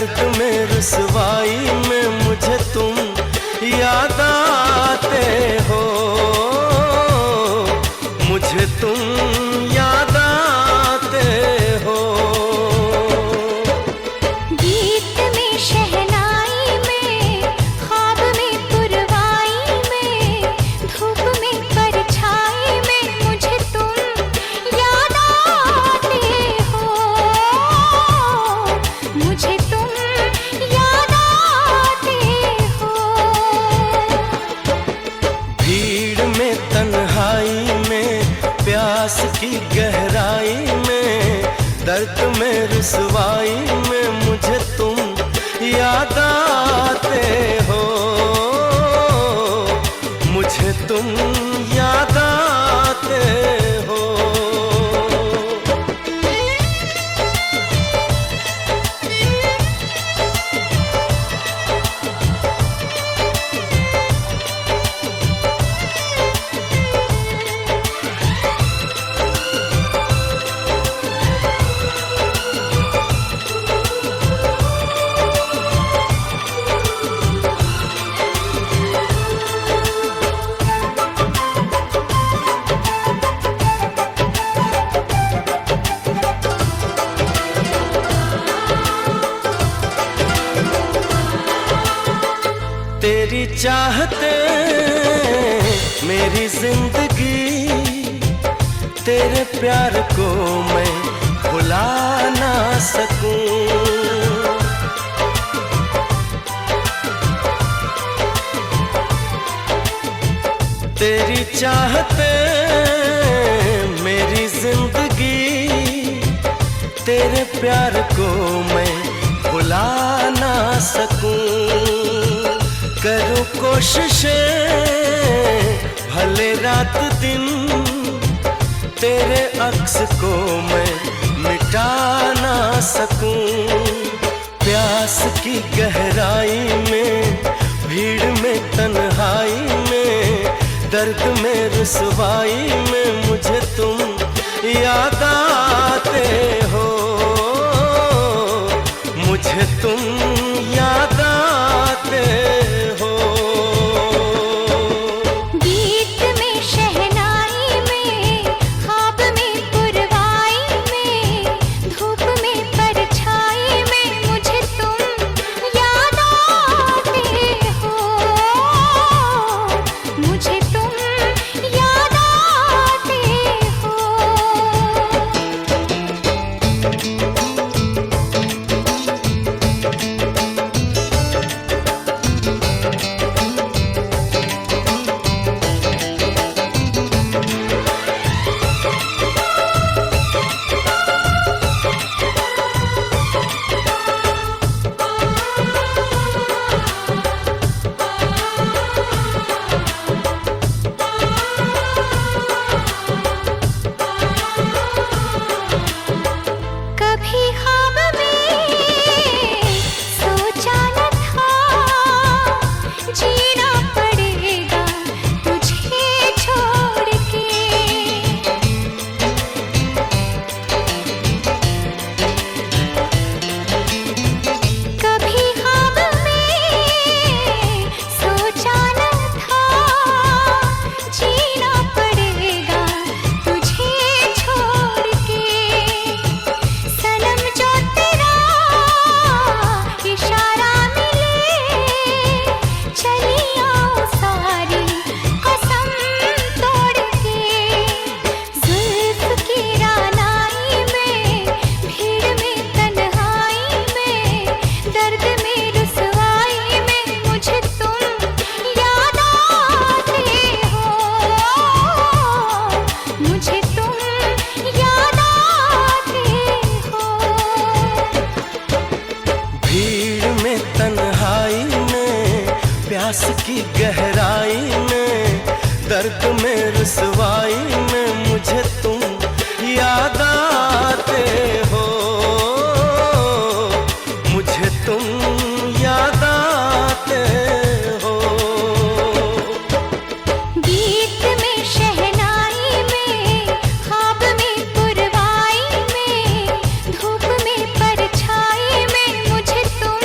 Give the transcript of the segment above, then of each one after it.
दर्द में रुसवाई में मुझे तुम याद आते हो, मुझे तुम याद आते हो। गीत में शहनाई में, ख्वाब में पुरवाई में, धूप में परछाई में मुझे तुम याद आते हो, मुझे तुम याद आते हो। भीड़ में तन्हाई में, प्यास की गहराई में, दर्द में रुसवाई में मुझे तुम याद आते हो, मुझे तुम याद आते हो। तेरी चाहते मेरी जिंदगी, तेरे प्यार को मैं भुला ना सकूं। तेरी चाहते मेरी जिंदगी, तेरे प्यार को मैं भुला ना सकूं। करूं कोशिशें भले रात दिन, तेरे अक्स को मैं मिटा ना सकूं। प्यास की गहराई में, भीड़ में तन्हाई में, दर्द में रुसवाई में मुझे तुम याद आते हो, मुझे तुम याद आते हो। गीत में शहनाई में, ख्वाब में पुरवाई में, धूप में परछाई में मुझे तुम याद आते हो, मुझे तुम याद आते हो। कभी ख्वाब में सोचा न था, जीना पड़ेगा तुझे छोड़ के। कभी ख्वाब में सोचा न था, जीना पड़ेगा तुझे छोड़ के। सनम जो तेरा इशारा मिले, चली आओ सारी कसम तोड़ के। जुल्फ की रानाई में, भीड़ में तन्हाई में, दर्द में रुसवाई में मुझे तुम याद आते हो, मुझे तुम याद आते हो। भीड़ में तन्हाई में, प्यास की गहराई में, दर्द में रुसवाई में मुझे तुम याद आते हो, मुझे तुम याद आते हो। गीत में शहनाई में, ख्वाब में पुरवाई में, धूप में परछाई में मुझे तुम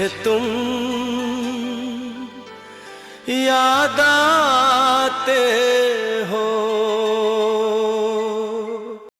मुझे तुम याद आते